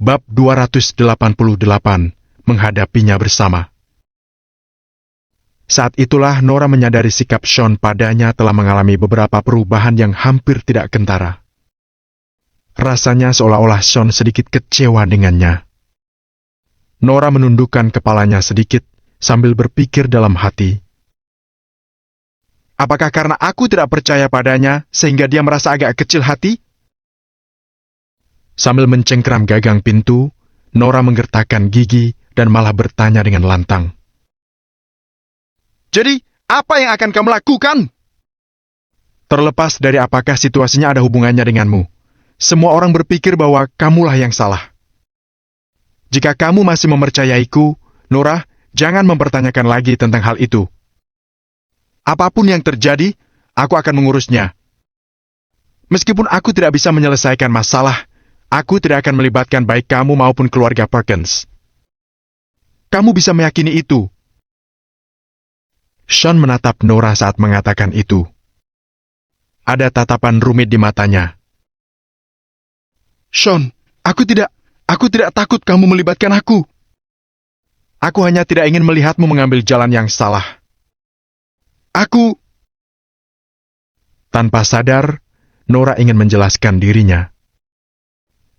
Bab 288, menghadapinya bersama. Saat itulah Nora menyadari sikap Sean padanya telah mengalami beberapa perubahan yang hampir tidak kentara. Rasanya seolah-olah Sean sedikit kecewa dengannya. Nora menundukkan kepalanya sedikit sambil berpikir dalam hati. Apakah karena aku tidak percaya padanya sehingga dia merasa agak kecil hati? Sambil mencengkram gagang pintu, Nora menggertakkan gigi dan malah bertanya dengan lantang. Jadi, apa yang akan kamu lakukan? Terlepas dari apakah situasinya ada hubungannya denganmu, semua orang berpikir bahwa kamulah yang salah. Jika kamu masih mempercayaiku, Nora, jangan mempertanyakan lagi tentang hal itu. Apapun yang terjadi, aku akan mengurusnya. Meskipun aku tidak bisa menyelesaikan masalah, aku tidak akan melibatkan baik kamu maupun keluarga Perkins. Kamu bisa meyakini itu. Sean menatap Nora saat mengatakan itu. Ada tatapan rumit di matanya. Sean, aku tidak takut kamu melibatkan aku. Aku hanya tidak ingin melihatmu mengambil jalan yang salah. Tanpa sadar, Nora ingin menjelaskan dirinya.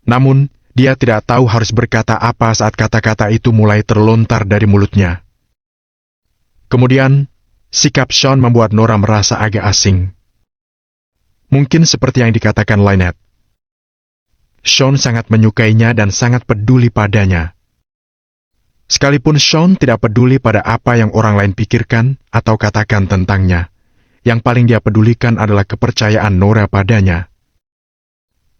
Namun, dia tidak tahu harus berkata apa saat kata-kata itu mulai terlontar dari mulutnya. Kemudian, sikap Sean membuat Nora merasa agak asing. Mungkin seperti yang dikatakan Lynette. Sean sangat menyukainya dan sangat peduli padanya. Sekalipun Sean tidak peduli pada apa yang orang lain pikirkan atau katakan tentangnya, yang paling dia pedulikan adalah kepercayaan Nora padanya.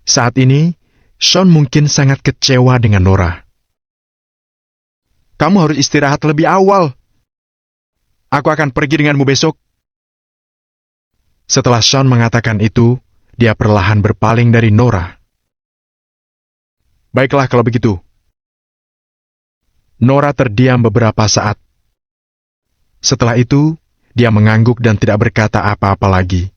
Saat ini, Sean mungkin sangat kecewa dengan Nora. Kamu harus istirahat lebih awal. Aku akan pergi denganmu besok. Setelah Sean mengatakan itu, dia perlahan berpaling dari Nora. Baiklah kalau begitu. Nora terdiam beberapa saat. Setelah itu, dia mengangguk dan tidak berkata apa-apa lagi.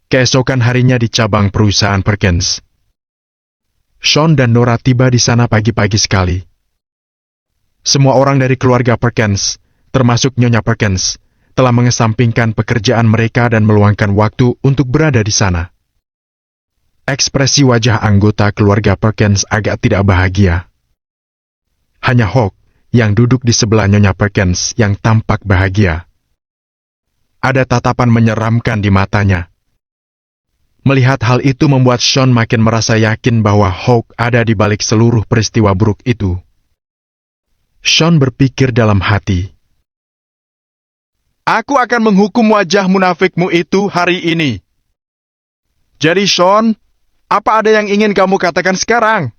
Keesokan harinya di cabang perusahaan Perkins. Sean dan Nora tiba di sana pagi-pagi sekali. Semua orang dari keluarga Perkins, termasuk Nyonya Perkins, telah mengesampingkan pekerjaan mereka dan meluangkan waktu untuk berada di sana. Ekspresi wajah anggota keluarga Perkins agak tidak bahagia. Hanya Hawk yang duduk di sebelah Nyonya Perkins yang tampak bahagia. Ada tatapan menyeramkan di matanya. Melihat hal itu membuat Sean makin merasa yakin bahwa Hawk ada di balik seluruh peristiwa buruk itu. Sean berpikir dalam hati. Aku akan menghukum wajah munafikmu itu hari ini. Jadi Sean, apa ada yang ingin kamu katakan sekarang?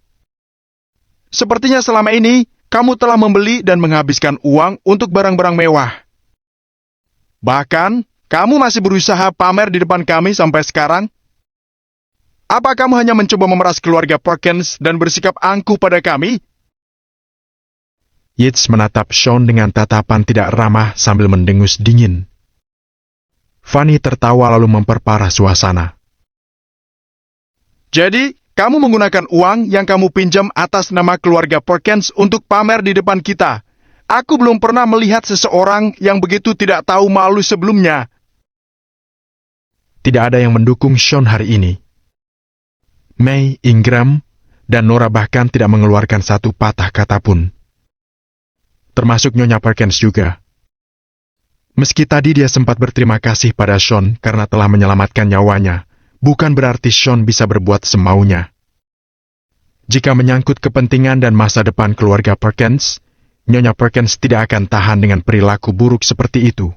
Sepertinya selama ini, kamu telah membeli dan menghabiskan uang untuk barang-barang mewah. Bahkan, kamu masih berusaha pamer di depan kami sampai sekarang. Apa kamu hanya mencoba memeras keluarga Perkins dan bersikap angkuh pada kami? Yates menatap Sean dengan tatapan tidak ramah sambil mendengus dingin. Fanny tertawa lalu memperparah suasana. Jadi, kamu menggunakan uang yang kamu pinjam atas nama keluarga Perkins untuk pamer di depan kita. Aku belum pernah melihat seseorang yang begitu tidak tahu malu sebelumnya. Tidak ada yang mendukung Sean hari ini. May, Ingram, dan Nora bahkan tidak mengeluarkan satu patah kata pun. Termasuk Nyonya Perkins juga. Meski tadi dia sempat berterima kasih pada Sean karena telah menyelamatkan nyawanya, bukan berarti Sean bisa berbuat semaunya. Jika menyangkut kepentingan dan masa depan keluarga Perkins, Nyonya Perkins tidak akan tahan dengan perilaku buruk seperti itu.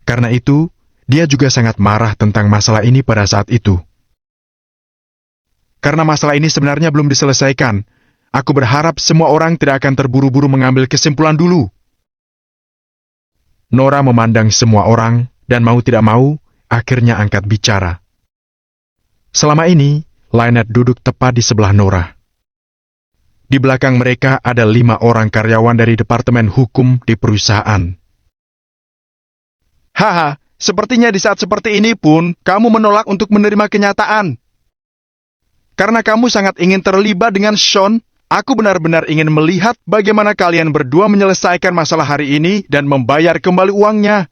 Karena itu, dia juga sangat marah tentang masalah ini pada saat itu. Karena masalah ini sebenarnya belum diselesaikan, aku berharap semua orang tidak akan terburu-buru mengambil kesimpulan dulu. Nora memandang semua orang, dan mau tidak mau, akhirnya angkat bicara. Selama ini, Lynette duduk tepat di sebelah Nora. Di belakang mereka ada 5 orang karyawan dari Departemen Hukum di perusahaan. Haha, sepertinya di saat seperti ini pun, kamu menolak untuk menerima kenyataan. Karena kamu sangat ingin terlibat dengan Sean, aku benar-benar ingin melihat bagaimana kalian berdua menyelesaikan masalah hari ini dan membayar kembali uangnya.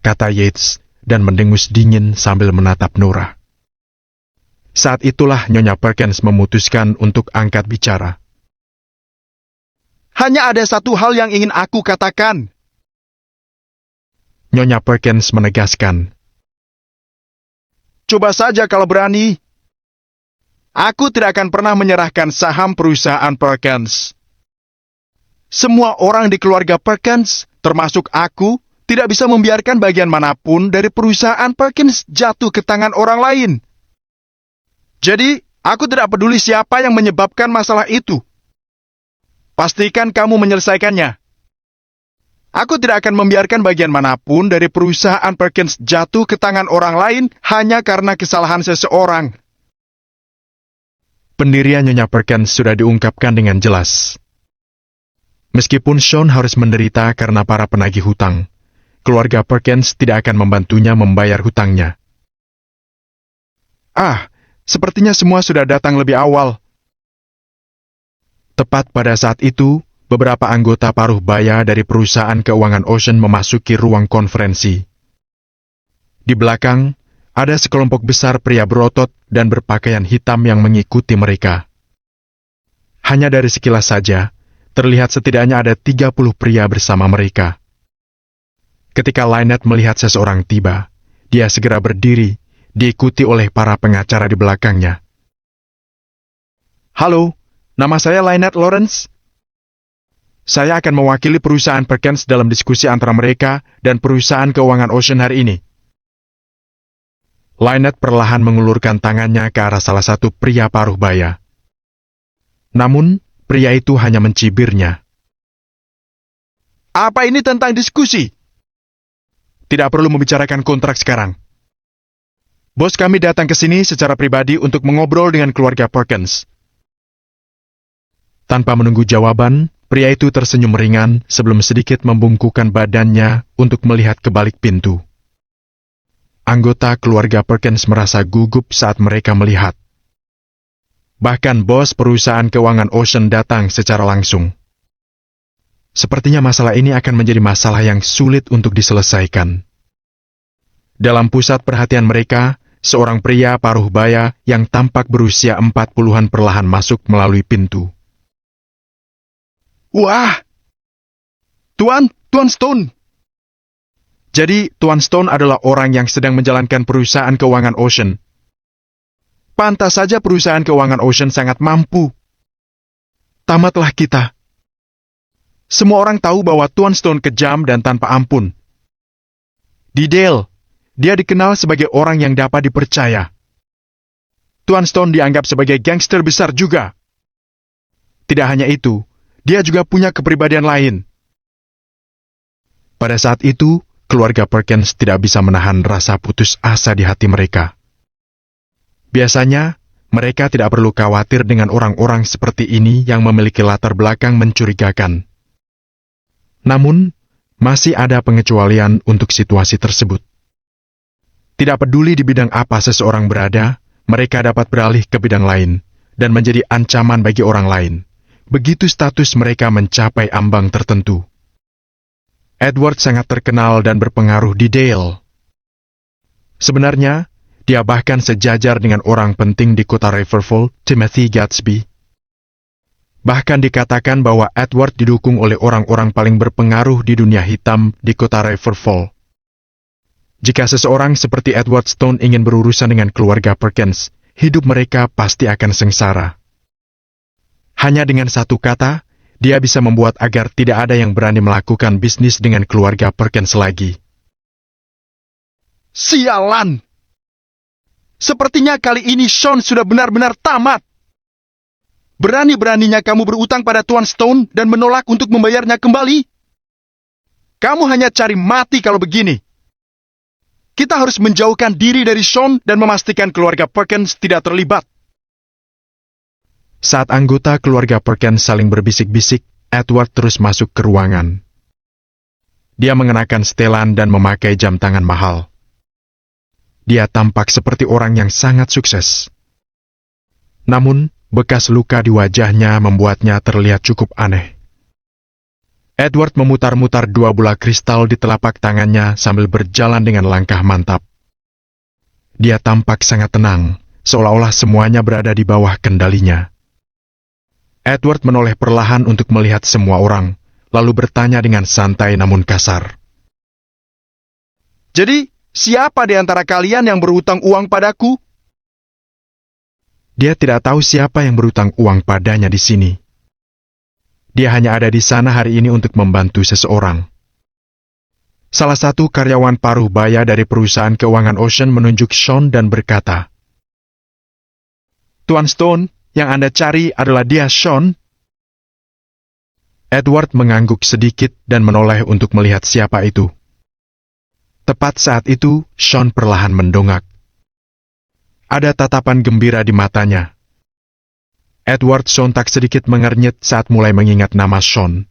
Kata Yates dan mendengus dingin sambil menatap Nora. Saat itulah Nyonya Perkins memutuskan untuk angkat bicara. Hanya ada satu hal yang ingin aku katakan. Nyonya Perkins menegaskan. Coba saja kalau berani. Aku tidak akan pernah menyerahkan saham perusahaan Perkins. Semua orang di keluarga Perkins, termasuk aku, tidak bisa membiarkan bagian manapun dari perusahaan Perkins jatuh ke tangan orang lain. Jadi, aku tidak peduli siapa yang menyebabkan masalah itu. Pastikan kamu menyelesaikannya. Aku tidak akan membiarkan bagian manapun dari perusahaan Perkins jatuh ke tangan orang lain hanya karena kesalahan seseorang. Pendirian Nyonya Perkins sudah diungkapkan dengan jelas. Meskipun Sean harus menderita karena para penagih hutang, keluarga Perkins tidak akan membantunya membayar hutangnya. Sepertinya semua sudah datang lebih awal. Tepat pada saat itu, beberapa anggota paruh baya dari perusahaan keuangan Ocean memasuki ruang konferensi. Di belakang, ada sekelompok besar pria berotot dan berpakaian hitam yang mengikuti mereka. Hanya dari sekilas saja, terlihat setidaknya ada 30 pria bersama mereka. Ketika Lynette melihat seseorang tiba, dia segera berdiri, diikuti oleh para pengacara di belakangnya. Halo, nama saya Lynette Lawrence. Saya akan mewakili perusahaan Perkins dalam diskusi antara mereka dan perusahaan keuangan Ocean hari ini. Lynette perlahan mengulurkan tangannya ke arah salah satu pria paruh baya. Namun, pria itu hanya mencibirnya. Apa ini tentang diskusi? Tidak perlu membicarakan kontrak sekarang. Bos kami datang ke sini secara pribadi untuk mengobrol dengan keluarga Perkins. Tanpa menunggu jawaban, pria itu tersenyum ringan sebelum sedikit membungkukkan badannya untuk melihat ke balik pintu. Anggota keluarga Perkins merasa gugup saat mereka melihat. Bahkan bos perusahaan keuangan Ocean datang secara langsung. Sepertinya masalah ini akan menjadi masalah yang sulit untuk diselesaikan. Dalam pusat perhatian mereka, seorang pria paruh baya yang tampak berusia 40-an perlahan masuk melalui pintu. Wah! Tuan Stone! Jadi, Tuan Stone adalah orang yang sedang menjalankan perusahaan keuangan Ocean. Pantas saja perusahaan keuangan Ocean sangat mampu. Tamatlah kita. Semua orang tahu bahwa Tuan Stone kejam dan tanpa ampun. Di Dale, dia dikenal sebagai orang yang dapat dipercaya. Tuan Stone dianggap sebagai gangster besar juga. Tidak hanya itu, dia juga punya kepribadian lain. Pada saat itu, keluarga Perkins tidak bisa menahan rasa putus asa di hati mereka. Biasanya, mereka tidak perlu khawatir dengan orang-orang seperti ini yang memiliki latar belakang mencurigakan. Namun, masih ada pengecualian untuk situasi tersebut. Tidak peduli di bidang apa seseorang berada, mereka dapat beralih ke bidang lain dan menjadi ancaman bagi orang lain. Begitu status mereka mencapai ambang tertentu. Edward sangat terkenal dan berpengaruh di Dale. Sebenarnya, dia bahkan sejajar dengan orang penting di kota Riverfall, Timothy Gatsby. Bahkan dikatakan bahwa Edward didukung oleh orang-orang paling berpengaruh di dunia hitam di kota Riverfall. Jika seseorang seperti Edward Stone ingin berurusan dengan keluarga Perkins, hidup mereka pasti akan sengsara. Hanya dengan satu kata, dia bisa membuat agar tidak ada yang berani melakukan bisnis dengan keluarga Perkins lagi. Sialan! Sepertinya kali ini Sean sudah benar-benar tamat. Berani-beraninya kamu berutang pada Tuan Stone dan menolak untuk membayarnya kembali. Kamu hanya cari mati kalau begini. Kita harus menjauhkan diri dari Sean dan memastikan keluarga Perkins tidak terlibat. Saat anggota keluarga Perkins saling berbisik-bisik, Edward terus masuk ke ruangan. Dia mengenakan setelan dan memakai jam tangan mahal. Dia tampak seperti orang yang sangat sukses, Namun, bekas luka di wajahnya membuatnya terlihat cukup aneh. Edward memutar-mutar 2 bola kristal di telapak tangannya sambil berjalan dengan langkah mantap. Dia tampak sangat tenang, seolah-olah semuanya berada di bawah kendalinya. Edward menoleh perlahan untuk melihat semua orang, lalu bertanya dengan santai namun kasar. Jadi, siapa di antara kalian yang berhutang uang padaku? Dia tidak tahu siapa yang berhutang uang padanya di sini. Dia hanya ada di sana hari ini untuk membantu seseorang. Salah satu karyawan paruh baya dari perusahaan keuangan Ocean menunjuk Sean dan berkata, Tuan Stone, yang Anda cari adalah dia, Sean. Edward mengangguk sedikit dan menoleh untuk melihat siapa itu. Tepat saat itu, Sean perlahan mendongak. Ada tatapan gembira di matanya. Edward sontak sedikit mengernyit saat mulai mengingat nama Sean.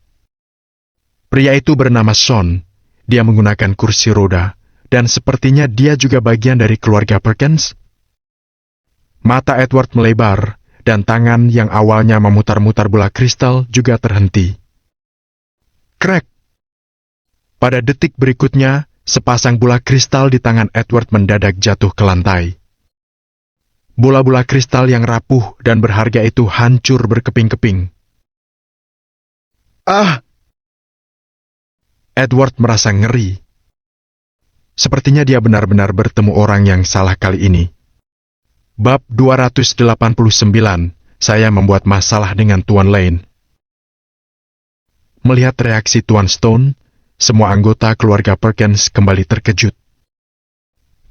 Pria itu bernama Sean. Dia menggunakan kursi roda, dan sepertinya dia juga bagian dari keluarga Perkins. Mata Edward melebar, dan tangan yang awalnya memutar-mutar bola kristal juga terhenti. Krek! Pada detik berikutnya, sepasang bola kristal di tangan Edward mendadak jatuh ke lantai. Bola-bola kristal yang rapuh dan berharga itu hancur berkeping-keping. Ah! Edward merasa ngeri. Sepertinya dia benar-benar bertemu orang yang salah kali ini. Bab 289, saya membuat masalah dengan Tuan Lane. Melihat reaksi Tuan Stone, semua anggota keluarga Perkins kembali terkejut.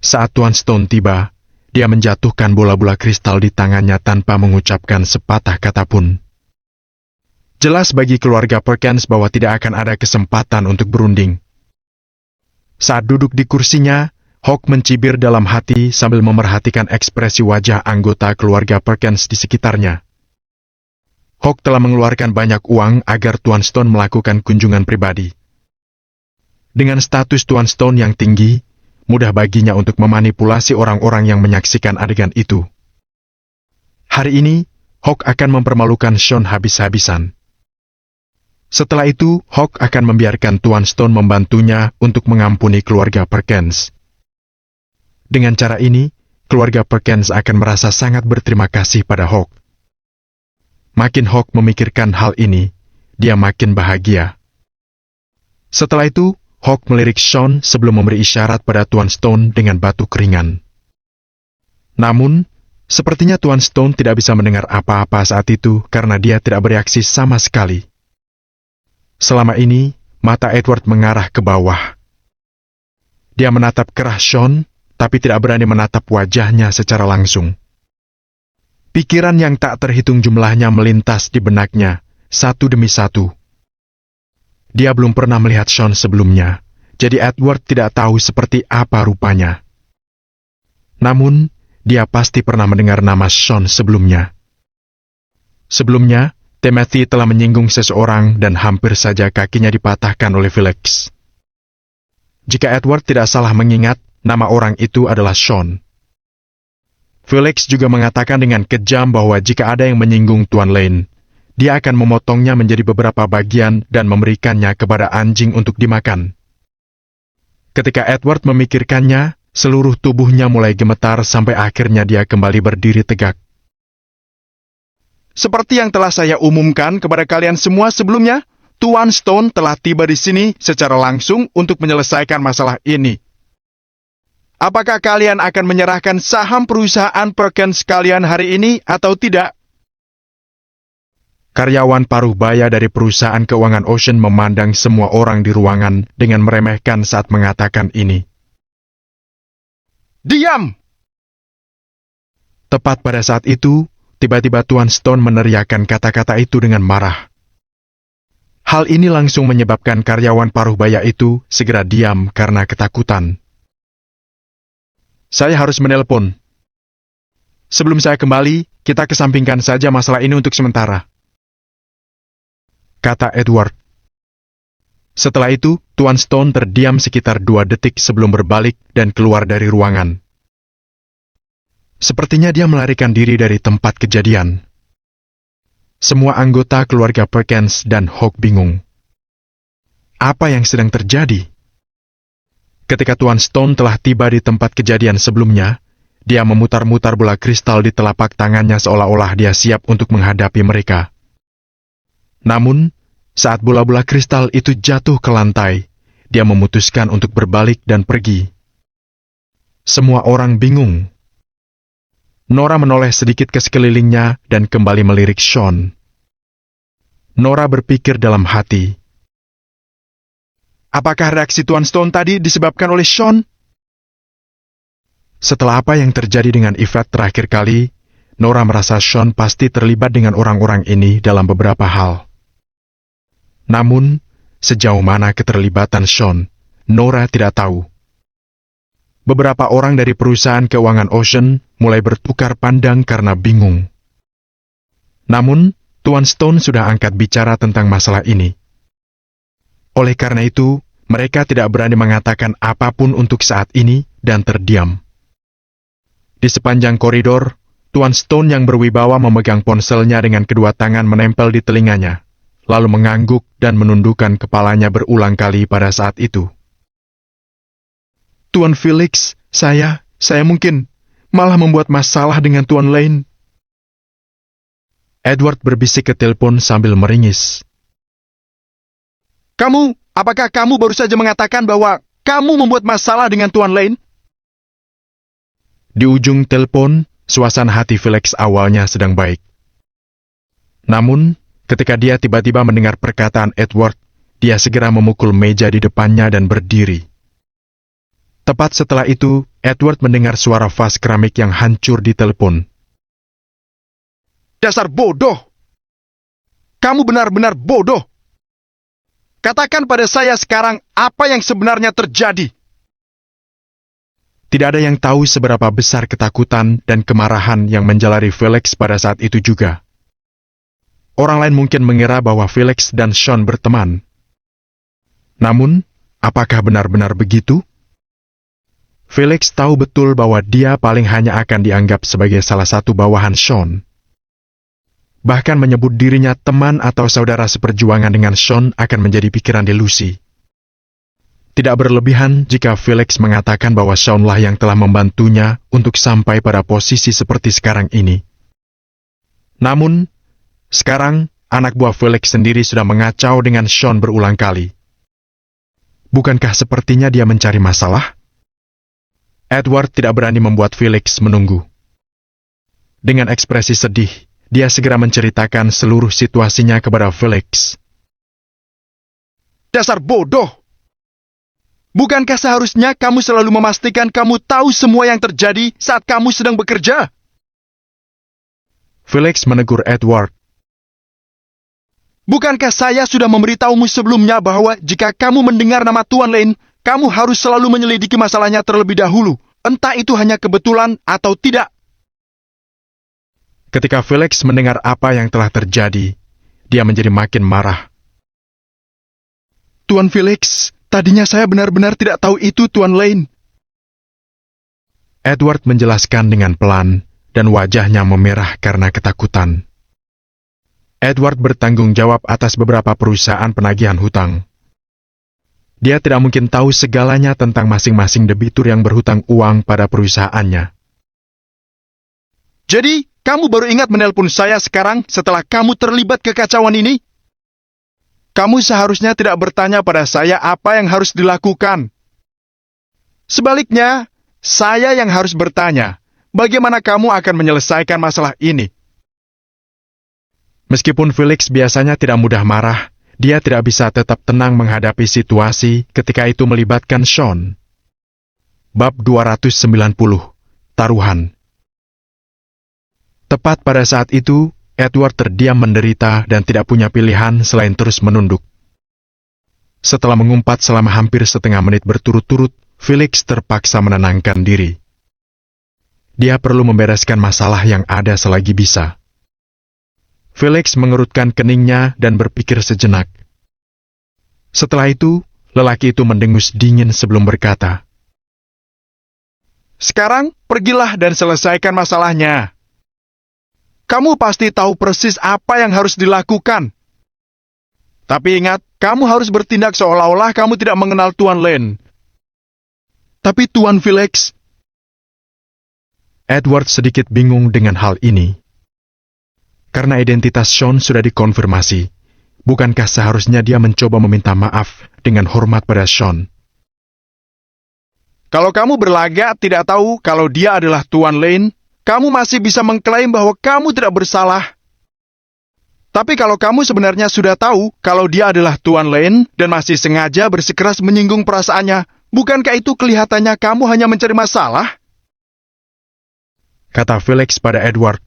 Saat Tuan Stone tiba, dia menjatuhkan bola-bola kristal di tangannya tanpa mengucapkan sepatah kata pun. Jelas bagi keluarga Perkins bahwa tidak akan ada kesempatan untuk berunding. Saat duduk di kursinya, Hawk mencibir dalam hati sambil memerhatikan ekspresi wajah anggota keluarga Perkins di sekitarnya. Hawk telah mengeluarkan banyak uang agar Tuan Stone melakukan kunjungan pribadi. Dengan status Tuan Stone yang tinggi, mudah baginya untuk memanipulasi orang-orang yang menyaksikan adegan itu. Hari ini, Hawk akan mempermalukan Sean habis-habisan. Setelah itu, Hawk akan membiarkan Tuan Stone membantunya untuk mengampuni keluarga Perkins. Dengan cara ini, keluarga Perkins akan merasa sangat berterima kasih pada Hawk. Makin Hawk memikirkan hal ini, dia makin bahagia. Setelah itu, Hawk melirik Sean sebelum memberi isyarat pada Tuan Stone dengan batu keringan. Namun, sepertinya Tuan Stone tidak bisa mendengar apa-apa saat itu karena dia tidak bereaksi sama sekali. Selama ini, mata Edward mengarah ke bawah. Dia menatap kerah Sean, tapi tidak berani menatap wajahnya secara langsung. Pikiran yang tak terhitung jumlahnya melintas di benaknya, satu demi satu. Dia belum pernah melihat Sean sebelumnya, jadi Edward tidak tahu seperti apa rupanya. Namun, dia pasti pernah mendengar nama Sean sebelumnya. Sebelumnya, Timothy telah menyinggung seseorang dan hampir saja kakinya dipatahkan oleh Felix. Jika Edward tidak salah mengingat, nama orang itu adalah Sean. Felix juga mengatakan dengan kejam bahwa jika ada yang menyinggung Tuan Lane, dia akan memotongnya menjadi beberapa bagian dan memberikannya kepada anjing untuk dimakan. Ketika Edward memikirkannya, seluruh tubuhnya mulai gemetar sampai akhirnya dia kembali berdiri tegak. Seperti yang telah saya umumkan kepada kalian semua sebelumnya, Tuan Stone telah tiba di sini secara langsung untuk menyelesaikan masalah ini. Apakah kalian akan menyerahkan saham perusahaan Perkins kalian hari ini atau tidak? Karyawan paruh baya dari perusahaan keuangan Ocean memandang semua orang di ruangan dengan meremehkan saat mengatakan ini. Diam! Tepat pada saat itu, tiba-tiba Tuan Stone meneriakkan kata-kata itu dengan marah. Hal ini langsung menyebabkan karyawan paruh baya itu segera diam karena ketakutan. Saya harus menelpon. Sebelum saya kembali, kita kesampingkan saja masalah ini untuk sementara, kata Edward. Setelah itu, Tuan Stone terdiam sekitar 2 detik sebelum berbalik dan keluar dari ruangan. Sepertinya dia melarikan diri dari tempat kejadian. Semua anggota keluarga Perkins dan Hawk bingung. Apa yang sedang terjadi? Ketika Tuan Stone telah tiba di tempat kejadian sebelumnya, dia memutar-mutar bola kristal di telapak tangannya seolah-olah dia siap untuk menghadapi mereka. Namun, saat bola-bola kristal itu jatuh ke lantai, dia memutuskan untuk berbalik dan pergi. Semua orang bingung. Nora menoleh sedikit ke sekelilingnya dan kembali melirik Sean. Nora berpikir dalam hati, apakah reaksi Tuan Stone tadi disebabkan oleh Sean? Setelah apa yang terjadi dengan Yvette terakhir kali, Nora merasa Sean pasti terlibat dengan orang-orang ini dalam beberapa hal. Namun, sejauh mana keterlibatan Sean, Nora tidak tahu. Beberapa orang dari perusahaan keuangan Ocean mulai bertukar pandang karena bingung. Namun, Tuan Stone sudah angkat bicara tentang masalah ini. Oleh karena itu, mereka tidak berani mengatakan apapun untuk saat ini dan terdiam. Di sepanjang koridor, Tuan Stone yang berwibawa memegang ponselnya dengan kedua tangan menempel di telinganya, lalu mengangguk dan menundukkan kepalanya berulang kali pada saat itu. Tuan Felix, saya mungkin malah membuat masalah dengan Tuan Lane. Edward berbisik ke telepon sambil meringis. Apakah kamu baru saja mengatakan bahwa kamu membuat masalah dengan Tuan Lane? Di ujung telepon, suasana hati Felix awalnya sedang baik. Namun, ketika dia tiba-tiba mendengar perkataan Edward, dia segera memukul meja di depannya dan berdiri. Tepat setelah itu, Edward mendengar suara vas keramik yang hancur di telepon. Dasar bodoh! Kamu benar-benar bodoh! Katakan pada saya sekarang apa yang sebenarnya terjadi. Tidak ada yang tahu seberapa besar ketakutan dan kemarahan yang menjalari Felix pada saat itu juga. Orang lain mungkin mengira bahwa Felix dan Sean berteman. Namun, apakah benar-benar begitu? Felix tahu betul bahwa dia paling hanya akan dianggap sebagai salah satu bawahan Sean. Bahkan menyebut dirinya teman atau saudara seperjuangan dengan Sean akan menjadi pikiran delusi. Tidak berlebihan jika Felix mengatakan bahwa Sean lah yang telah membantunya untuk sampai pada posisi seperti sekarang ini. Namun, sekarang anak buah Felix sendiri sudah mengacau dengan Sean berulang kali. Bukankah sepertinya dia mencari masalah? Edward tidak berani membuat Felix menunggu. Dengan ekspresi sedih, dia segera menceritakan seluruh situasinya kepada Felix. Dasar bodoh! Bukankah seharusnya kamu selalu memastikan kamu tahu semua yang terjadi saat kamu sedang bekerja? Felix menegur Edward. Bukankah saya sudah memberitahumu sebelumnya bahwa jika kamu mendengar nama Tuan Lane, kamu harus selalu menyelidiki masalahnya terlebih dahulu, entah itu hanya kebetulan atau tidak. Ketika Felix mendengar apa yang telah terjadi, dia menjadi makin marah. Tuan Felix, tadinya saya benar-benar tidak tahu itu, Tuan Lane. Edward menjelaskan dengan pelan, dan wajahnya memerah karena ketakutan. Edward bertanggung jawab atas beberapa perusahaan penagihan hutang. Dia tidak mungkin tahu segalanya tentang masing-masing debitur yang berhutang uang pada perusahaannya. Jadi, kamu baru ingat menelpon saya sekarang setelah kamu terlibat kekacauan ini? Kamu seharusnya tidak bertanya pada saya apa yang harus dilakukan. Sebaliknya, saya yang harus bertanya, bagaimana kamu akan menyelesaikan masalah ini? Meskipun Felix biasanya tidak mudah marah, dia tidak bisa tetap tenang menghadapi situasi ketika itu melibatkan Sean. Bab 290, Taruhan. Tepat pada saat itu, Edward terdiam menderita dan tidak punya pilihan selain terus menunduk. Setelah mengumpat selama hampir setengah menit berturut-turut, Felix terpaksa menenangkan diri. Dia perlu membereskan masalah yang ada selagi bisa. Felix mengerutkan keningnya dan berpikir sejenak. Setelah itu, lelaki itu mendengus dingin sebelum berkata, Sekarang, pergilah dan selesaikan masalahnya. Kamu pasti tahu persis apa yang harus dilakukan. Tapi ingat, kamu harus bertindak seolah-olah kamu tidak mengenal Tuan Lane. Tapi Tuan Felix, Edward sedikit bingung dengan hal ini. Karena identitas Sean sudah dikonfirmasi, bukankah seharusnya dia mencoba meminta maaf dengan hormat pada Sean? kalau kamu berlagak tidak tahu kalau dia adalah Tuan Lane, kamu masih bisa mengklaim bahwa kamu tidak bersalah. Tapi kalau kamu sebenarnya sudah tahu kalau dia adalah Tuan Lane dan masih sengaja bersikeras menyinggung perasaannya, bukankah itu kelihatannya kamu hanya mencari masalah? Kata Felix pada Edward.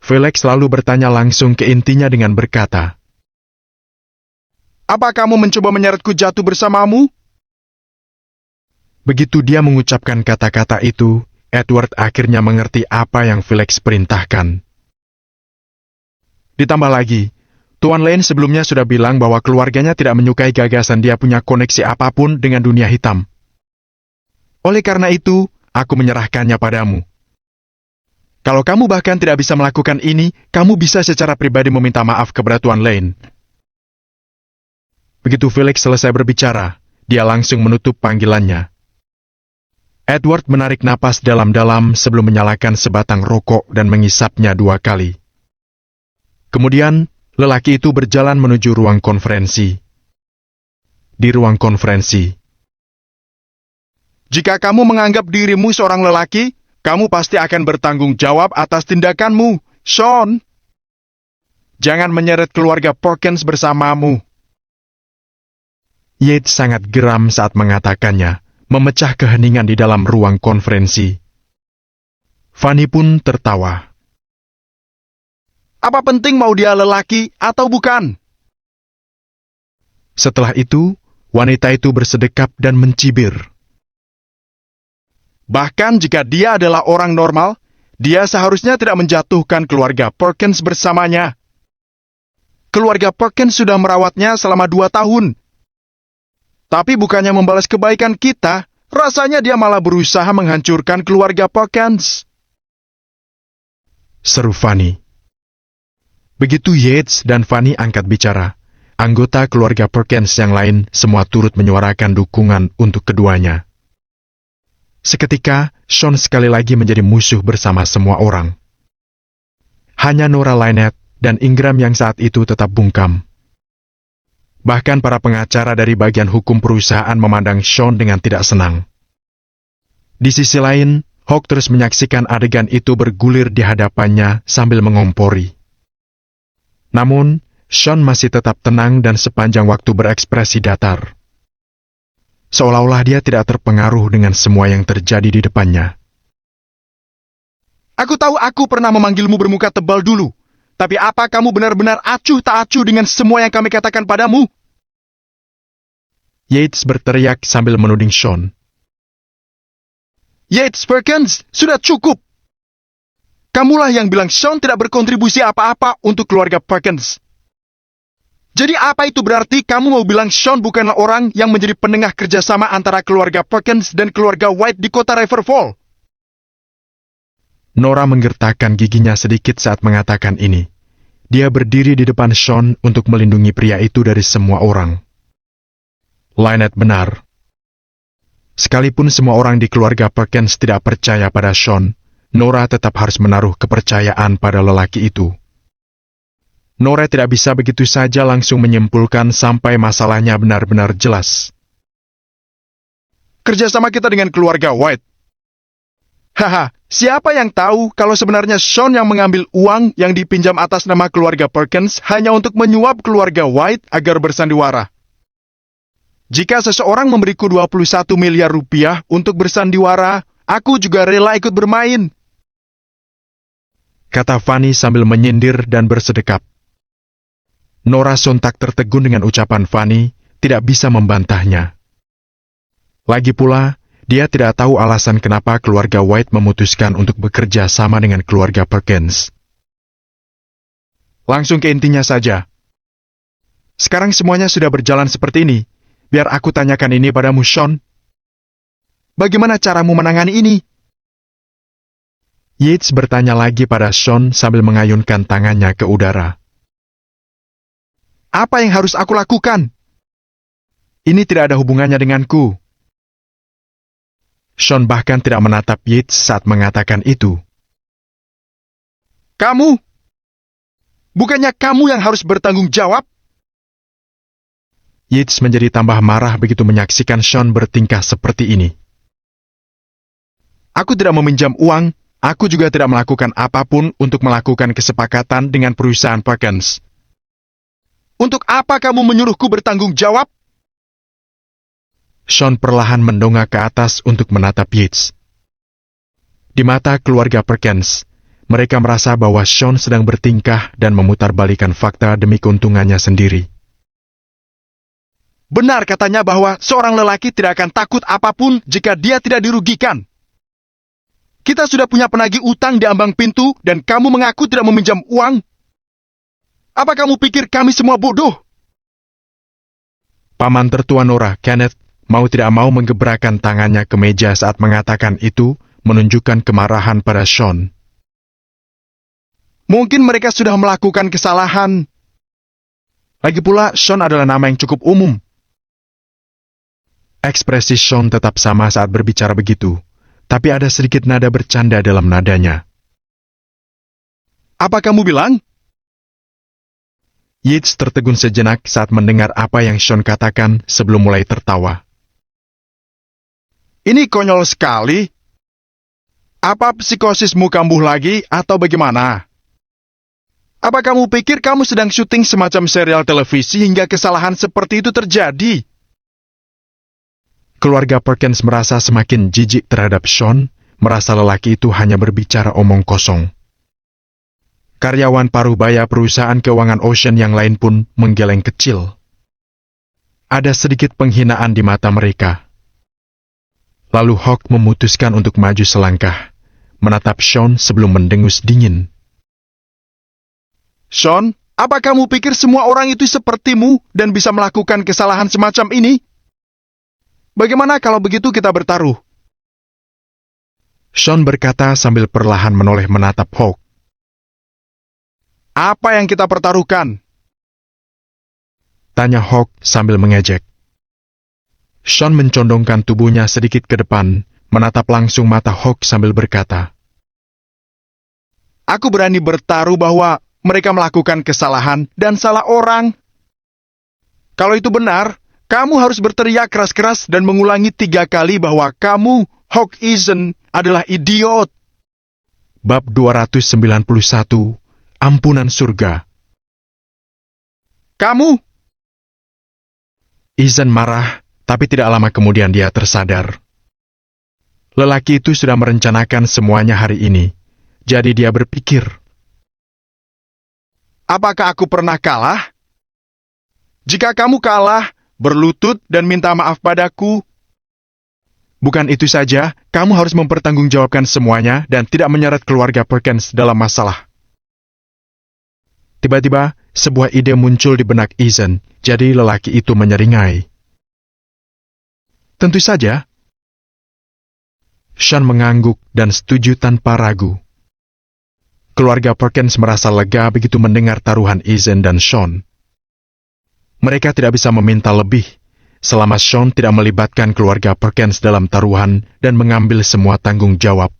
Felix lalu bertanya langsung ke intinya dengan berkata, Apa kamu mencoba menyeretku jatuh bersamamu? begitu dia mengucapkan kata-kata itu, Edward akhirnya mengerti apa yang Felix perintahkan. Ditambah lagi, Tuan Lane sebelumnya sudah bilang bahwa keluarganya tidak menyukai gagasan dia punya koneksi apapun dengan dunia hitam. Oleh karena itu, aku menyerahkannya padamu. Kalau kamu bahkan tidak bisa melakukan ini, kamu bisa secara pribadi meminta maaf kepada Tuan Lane. Begitu Felix selesai berbicara, dia langsung menutup panggilannya. Edward menarik napas dalam-dalam sebelum menyalakan sebatang rokok dan mengisapnya 2 kali. Kemudian, lelaki itu berjalan menuju ruang konferensi. Di ruang konferensi, Jika kamu menganggap dirimu seorang lelaki, kamu pasti akan bertanggung jawab atas tindakanmu, Sean. Jangan menyeret keluarga Perkins bersamamu. Yates sangat geram saat mengatakannya, memecah keheningan di dalam ruang konferensi. Fanny pun tertawa. Apa penting mau dia lelaki atau bukan? Setelah itu, wanita itu bersedekap dan mencibir. Bahkan jika dia adalah orang normal, dia seharusnya tidak menjatuhkan keluarga Perkins bersamanya. Keluarga Perkins sudah merawatnya selama 2 tahun. Tapi bukannya membalas kebaikan kita, rasanya dia malah berusaha menghancurkan keluarga Perkins. Seru Fanny. Begitu Yates dan Fanny angkat bicara, anggota keluarga Perkins yang lain semua turut menyuarakan dukungan untuk keduanya. Seketika, Sean sekali lagi menjadi musuh bersama semua orang. Hanya Nora Lynette dan Ingram yang saat itu tetap bungkam. Bahkan para pengacara dari bagian hukum perusahaan memandang Sean dengan tidak senang. Di sisi lain, Hawk terus menyaksikan adegan itu bergulir di hadapannya sambil mengompori. Namun, Sean masih tetap tenang dan sepanjang waktu berekspresi datar. Seolah-olah dia tidak terpengaruh dengan semua yang terjadi di depannya. Aku tahu aku pernah memanggilmu bermuka tebal dulu. Tapi apa kamu benar-benar acuh tak acuh dengan semua yang kami katakan padamu? Yates berteriak sambil menuding Sean. Yates Perkins, sudah cukup. Kamulah yang bilang Sean tidak berkontribusi apa-apa untuk keluarga Perkins. Jadi apa itu berarti kamu mau bilang Sean bukanlah orang yang menjadi penengah kerjasama antara keluarga Perkins dan keluarga White di kota Riverfall? Nora menggertakkan giginya sedikit saat mengatakan ini. Dia berdiri di depan Sean untuk melindungi pria itu dari semua orang. Lynette benar. Sekalipun semua orang di keluarga Perkins tidak percaya pada Sean, Nora tetap harus menaruh kepercayaan pada lelaki itu. Nora tidak bisa begitu saja langsung menyimpulkan sampai masalahnya benar-benar jelas. Kerjasama kita dengan keluarga White. Haha, siapa yang tahu kalau sebenarnya Sean yang mengambil uang yang dipinjam atas nama keluarga Perkins hanya untuk menyuap keluarga White agar bersandiwara. Jika seseorang memberiku 21 miliar rupiah untuk bersandiwara, aku juga rela ikut bermain. Kata Fanny sambil menyindir dan bersedekap. Nora sontak tertegun dengan ucapan Fanny, tidak bisa membantahnya. Lagi pula, dia tidak tahu alasan kenapa keluarga White memutuskan untuk bekerja sama dengan keluarga Perkins. Langsung ke intinya saja. Sekarang semuanya sudah berjalan seperti ini. Biar aku tanyakan ini padamu, Sean. Bagaimana caramu menangani ini? Yates bertanya lagi pada Sean sambil mengayunkan tangannya ke udara. Apa yang harus aku lakukan? Ini tidak ada hubungannya denganku. Sean bahkan tidak menatap Yates saat mengatakan itu. Kamu? Bukannya kamu yang harus bertanggung jawab? Yates menjadi tambah marah begitu menyaksikan Sean bertingkah seperti ini. Aku tidak meminjam uang, aku juga tidak melakukan apapun untuk melakukan kesepakatan dengan perusahaan Perkins. Untuk apa kamu menyuruhku bertanggung jawab? Sean perlahan mendongak ke atas untuk menatap Yates. Di mata keluarga Perkins, mereka merasa bahwa Sean sedang bertingkah dan memutarbalikkan fakta demi keuntungannya sendiri. Benar katanya bahwa seorang lelaki tidak akan takut apapun jika dia tidak dirugikan. Kita sudah punya penagih utang di ambang pintu dan kamu mengaku tidak meminjam uang. Apa kamu pikir kami semua bodoh? Paman tertua Nora, Kenneth, mau tidak mau menggebrakan tangannya ke meja saat mengatakan itu, menunjukkan kemarahan pada Sean. Mungkin mereka sudah melakukan kesalahan. Lagi pula, Sean adalah nama yang cukup umum. Ekspresi Sean tetap sama saat berbicara begitu. Tapi ada sedikit nada bercanda dalam nadanya. Apa kamu bilang? Yates tertegun sejenak saat mendengar apa yang Sean katakan sebelum mulai tertawa. Ini konyol sekali. Apa psikosismu kambuh lagi atau bagaimana? Apa kamu pikir kamu sedang syuting semacam serial televisi hingga kesalahan seperti itu terjadi? Keluarga Perkins merasa semakin jijik terhadap Sean, merasa lelaki itu hanya berbicara omong kosong. Karyawan paruh baya perusahaan keuangan Ocean yang lain pun menggeleng kecil. Ada sedikit penghinaan di mata mereka. Lalu Hawk memutuskan untuk maju selangkah, menatap Sean sebelum mendengus dingin. Sean, apa kamu pikir semua orang itu sepertimu dan bisa melakukan kesalahan semacam ini? Bagaimana kalau begitu kita bertaruh? Sean berkata sambil perlahan menoleh menatap Hawk. Apa yang kita pertaruhkan? Tanya Hawk sambil mengejek. Sean mencondongkan tubuhnya sedikit ke depan, menatap langsung mata Hawk sambil berkata, Aku berani bertaruh bahwa mereka melakukan kesalahan dan salah orang. Kalau itu benar, kamu harus berteriak keras-keras dan mengulangi 3 kali bahwa kamu, Hawk Eason, adalah idiot. Bab 291, Ampunan Surga. Kamu? Eason marah, tapi tidak lama kemudian dia tersadar. Lelaki itu sudah merencanakan semuanya hari ini, jadi dia berpikir, apakah aku pernah kalah? Jika kamu kalah, berlutut dan minta maaf padaku. Bukan itu saja, kamu harus mempertanggungjawabkan semuanya dan tidak menyeret keluarga Perkins dalam masalah. Tiba-tiba, sebuah ide muncul di benak Eason, jadi lelaki itu menyeringai. Tentu saja. Sean mengangguk dan setuju tanpa ragu. Keluarga Perkins merasa lega begitu mendengar taruhan Eason dan Sean. Mereka tidak bisa meminta lebih, selama Sean tidak melibatkan keluarga Perkins dalam taruhan dan mengambil semua tanggung jawab.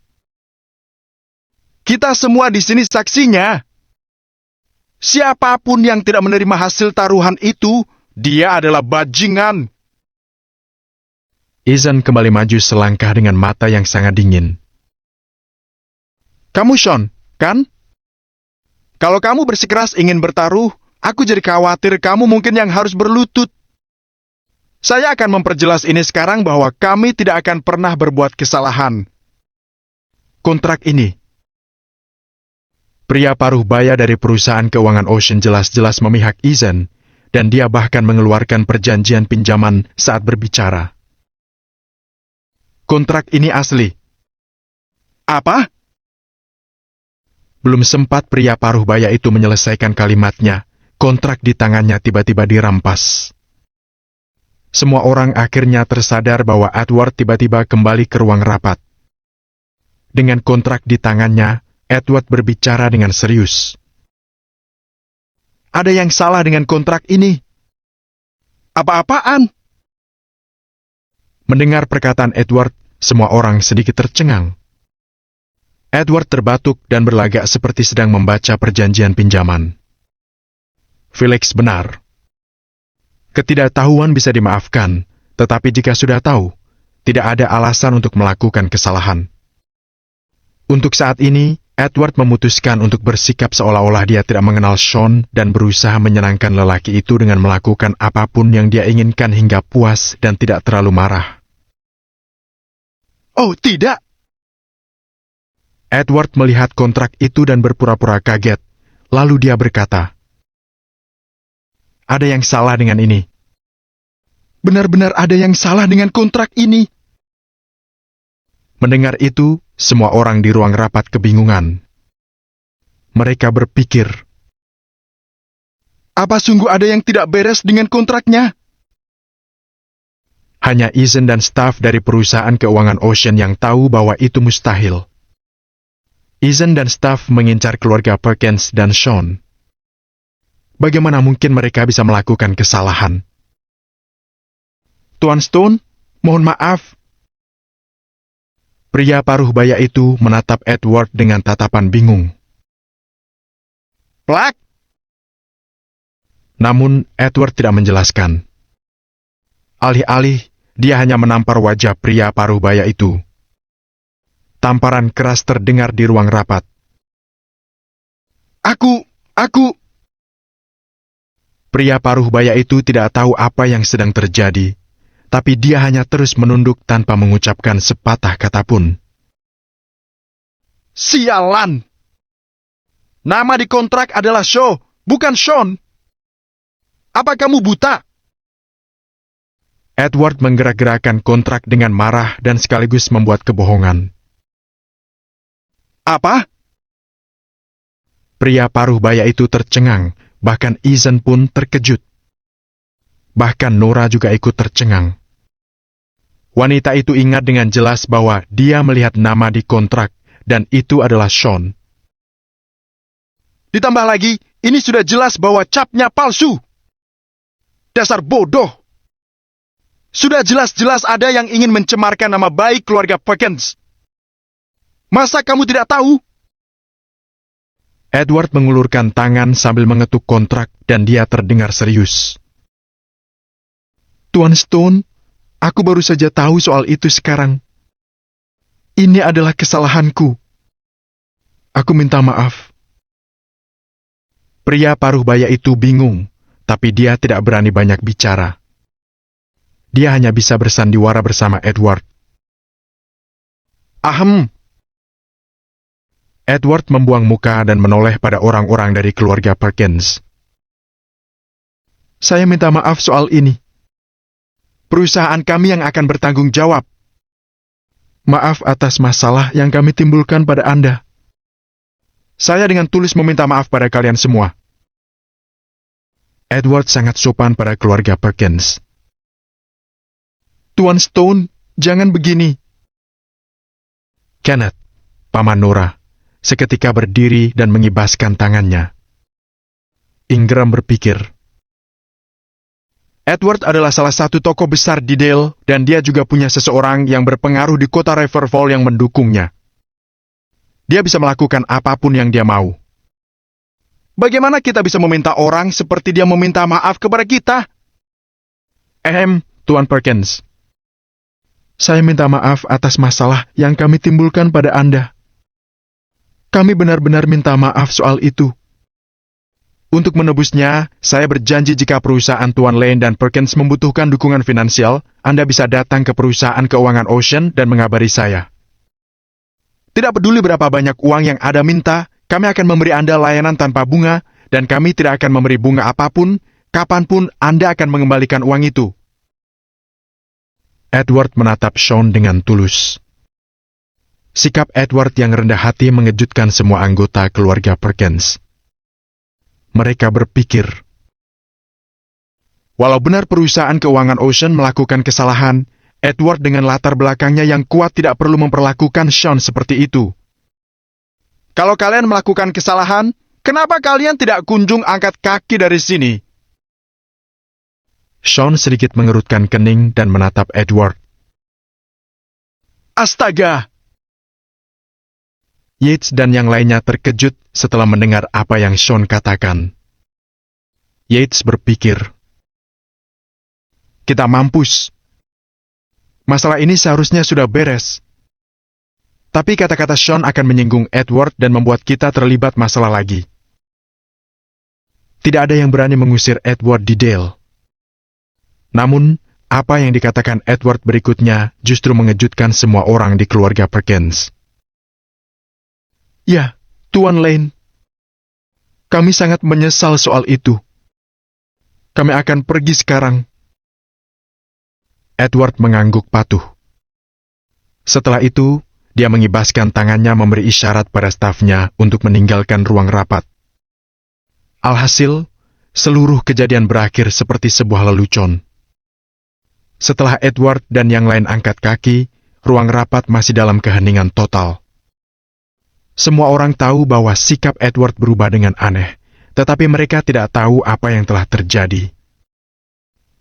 Kita semua di sini saksinya. Siapapun yang tidak menerima hasil taruhan itu, dia adalah bajingan. Eason kembali maju selangkah dengan mata yang sangat dingin. Kamu Sean, kan? Kalau kamu bersikeras ingin bertaruh, aku jadi khawatir kamu mungkin yang harus berlutut. Saya akan memperjelas ini sekarang bahwa kami tidak akan pernah berbuat kesalahan. Kontrak ini. Pria paruh baya dari perusahaan keuangan Ocean jelas-jelas memihak Eason, dan dia bahkan mengeluarkan perjanjian pinjaman saat berbicara. Kontrak ini asli. Apa? Belum sempat pria paruh baya itu menyelesaikan kalimatnya, kontrak di tangannya tiba-tiba dirampas. Semua orang akhirnya tersadar bahwa Edward tiba-tiba kembali ke ruang rapat. Dengan kontrak di tangannya, Edward berbicara dengan serius. Ada yang salah dengan kontrak ini. Apa-apaan? Mendengar perkataan Edward, semua orang sedikit tercengang. Edward terbatuk dan berlagak seperti sedang membaca perjanjian pinjaman. Felix benar. Ketidaktahuan bisa dimaafkan, tetapi jika sudah tahu, tidak ada alasan untuk melakukan kesalahan. Untuk saat ini, Edward memutuskan untuk bersikap seolah-olah dia tidak mengenal Sean dan berusaha menyenangkan lelaki itu dengan melakukan apapun yang dia inginkan hingga puas dan tidak terlalu marah. Oh, tidak! Edward melihat kontrak itu dan berpura-pura kaget, lalu dia berkata, "Ada yang salah dengan ini." Benar-benar ada yang salah dengan kontrak ini. Mendengar itu, semua orang di ruang rapat kebingungan. Mereka berpikir, apa sungguh ada yang tidak beres dengan kontraknya? hanya Ethan dan staf dari perusahaan keuangan Ocean yang tahu bahwa itu mustahil. Ethan dan staf mengincar keluarga Perkins dan Sean. Bagaimana mungkin mereka bisa melakukan kesalahan? Tuan Stone, mohon maaf. Pria paruh baya itu menatap Edward dengan tatapan bingung. Plak! Namun, Edward tidak menjelaskan. Alih-alih, dia hanya menampar wajah pria paruh baya itu. Tamparan keras terdengar di ruang rapat. Aku... Pria paruh baya itu tidak tahu apa yang sedang terjadi, tapi dia hanya terus menunduk tanpa mengucapkan sepatah kata pun. Sialan! Nama di kontrak adalah Shaw, bukan Sean. Apa kamu buta? Edward menggerak-gerakkan kontrak dengan marah dan sekaligus membuat kebohongan. Apa? Pria paruh baya itu tercengang, bahkan Ethan pun terkejut. Bahkan Nora juga ikut tercengang. Wanita itu ingat dengan jelas bahwa dia melihat nama di kontrak, dan itu adalah Sean. Ditambah lagi, ini sudah jelas bahwa capnya palsu. Dasar bodoh. Sudah jelas-jelas ada yang ingin mencemarkan nama baik keluarga Perkins. Masa kamu tidak tahu? Edward mengulurkan tangan sambil mengetuk kontrak dan dia terdengar serius. Tuan Stone, aku baru saja tahu soal itu sekarang. Ini adalah kesalahanku. Aku minta maaf. Pria paruh baya itu bingung, tapi dia tidak berani banyak bicara. Dia hanya bisa bersandiwara bersama Edward. Ahem. Edward membuang muka dan menoleh pada orang-orang dari keluarga Perkins. Saya minta maaf soal ini. Perusahaan kami yang akan bertanggung jawab. Maaf atas masalah yang kami timbulkan pada Anda. Saya dengan tulus meminta maaf pada kalian semua. Edward sangat sopan pada keluarga Perkins. Tuan Stone, jangan begini. Kenneth, paman Nora, seketika berdiri dan mengibaskan tangannya. Ingram berpikir, Edward adalah salah satu tokoh besar di Dale, dan dia juga punya seseorang yang berpengaruh di kota Riverfall yang mendukungnya. Dia bisa melakukan apapun yang dia mau. Bagaimana kita bisa meminta orang seperti dia meminta maaf kepada kita? Tuan Perkins. Saya minta maaf atas masalah yang kami timbulkan pada Anda. Kami benar-benar minta maaf soal itu. Untuk menebusnya, saya berjanji jika perusahaan Tuan Lane dan Perkins membutuhkan dukungan finansial, Anda bisa datang ke perusahaan keuangan Ocean dan mengabari saya. Tidak peduli berapa banyak uang yang Anda minta, kami akan memberi Anda layanan tanpa bunga, dan kami tidak akan memberi bunga apapun, kapanpun Anda akan mengembalikan uang itu. Edward menatap Sean dengan tulus. Sikap Edward yang rendah hati mengejutkan semua anggota keluarga Perkins. Mereka berpikir, Walau benar perusahaan keuangan Ocean melakukan kesalahan, Edward dengan latar belakangnya yang kuat tidak perlu memperlakukan Sean seperti itu. Kalau kalian melakukan kesalahan, kenapa kalian tidak kunjung angkat kaki dari sini? Sean sedikit mengerutkan kening dan menatap Edward. Astaga! Yates dan yang lainnya terkejut setelah mendengar apa yang Sean katakan. Yates berpikir, Kita mampus. Masalah ini seharusnya sudah beres. Tapi kata-kata Sean akan menyinggung Edward dan membuat kita terlibat masalah lagi. Tidak ada yang berani mengusir Edward di Dale. Namun, apa yang dikatakan Edward berikutnya justru mengejutkan semua orang di keluarga Perkins. Ya, Tuan Lane. Kami sangat menyesal soal itu. Kami akan pergi sekarang. Edward mengangguk patuh. Setelah itu, dia mengibaskan tangannya memberi isyarat pada stafnya untuk meninggalkan ruang rapat. Alhasil, seluruh kejadian berakhir seperti sebuah lelucon. Setelah Edward dan yang lain angkat kaki, ruang rapat masih dalam keheningan total. Semua orang tahu bahwa sikap Edward berubah dengan aneh, tetapi mereka tidak tahu apa yang telah terjadi.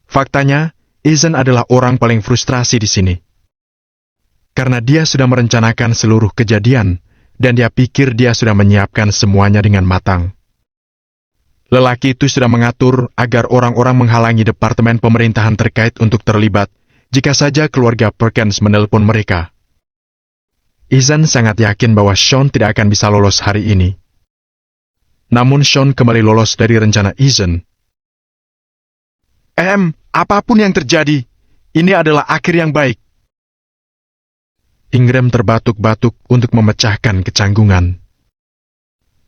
Faktanya, Ethan adalah orang paling frustrasi di sini. Karena dia sudah merencanakan seluruh kejadian, dan dia pikir dia sudah menyiapkan semuanya dengan matang. Lelaki itu sudah mengatur agar orang-orang menghalangi departemen pemerintahan terkait untuk terlibat, jika saja keluarga Perkins menelpon mereka. Ethan sangat yakin bahwa Sean tidak akan bisa lolos hari ini. Namun Sean kembali lolos dari rencana Ethan. Apapun yang terjadi, ini adalah akhir yang baik. Ingram terbatuk-batuk untuk memecahkan kecanggungan.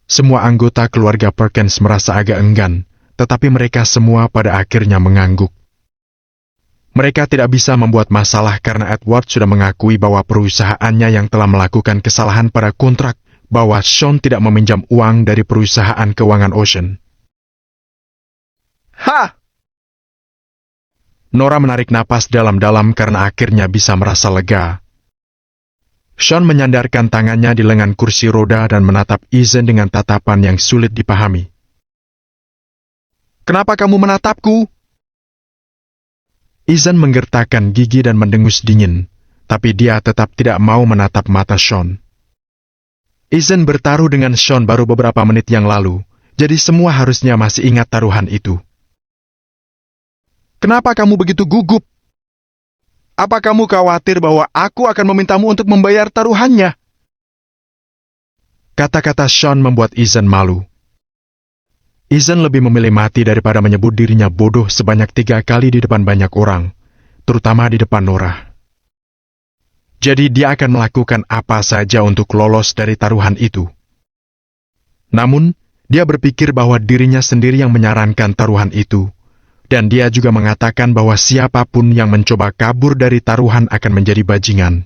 Semua anggota keluarga Perkins merasa agak enggan, tetapi mereka semua pada akhirnya mengangguk. Mereka tidak bisa membuat masalah karena Edward sudah mengakui bahwa perusahaannya yang telah melakukan kesalahan pada kontrak, bahwa Sean tidak meminjam uang dari perusahaan keuangan Ocean. Hah! Nora menarik napas dalam-dalam karena akhirnya bisa merasa lega. Sean menyandarkan tangannya di lengan kursi roda dan menatap Ethan dengan tatapan yang sulit dipahami. Kenapa kamu menatapku? Ethan menggertakkan gigi dan mendengus dingin, tapi dia tetap tidak mau menatap mata Sean. Ethan bertaruh dengan Sean baru beberapa menit yang lalu, jadi semua harusnya masih ingat taruhan itu. Kenapa kamu begitu gugup? Apa kamu khawatir bahwa aku akan memintamu untuk membayar taruhannya? Kata-kata Sean membuat Ethan malu. Ethan lebih memilih mati daripada menyebut dirinya bodoh sebanyak 3 kali di depan banyak orang, terutama di depan Nora. Jadi dia akan melakukan apa saja untuk lolos dari taruhan itu. Namun, dia berpikir bahwa dirinya sendiri yang menyarankan taruhan itu, dan dia juga mengatakan bahwa siapapun yang mencoba kabur dari taruhan akan menjadi bajingan.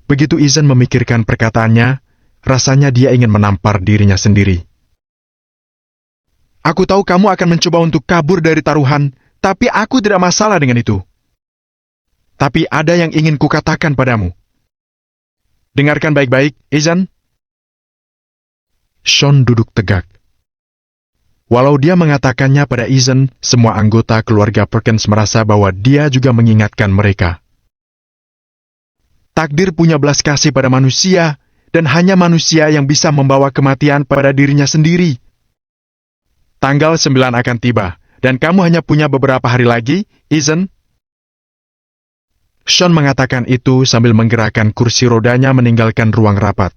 Begitu Ethan memikirkan perkataannya, rasanya dia ingin menampar dirinya sendiri. Aku tahu kamu akan mencoba untuk kabur dari taruhan, tapi aku tidak masalah dengan itu. Tapi ada yang ingin kukatakan padamu. Dengarkan baik-baik, Ethan. Sean duduk tegak. Walau dia mengatakannya pada Ethan, semua anggota keluarga Perkins merasa bahwa dia juga mengingatkan mereka. Takdir punya belas kasih pada manusia, dan hanya manusia yang bisa membawa kematian pada dirinya sendiri. Tanggal 9 akan tiba, dan kamu hanya punya beberapa hari lagi, Ethan. Sean mengatakan itu sambil menggerakkan kursi rodanya meninggalkan ruang rapat.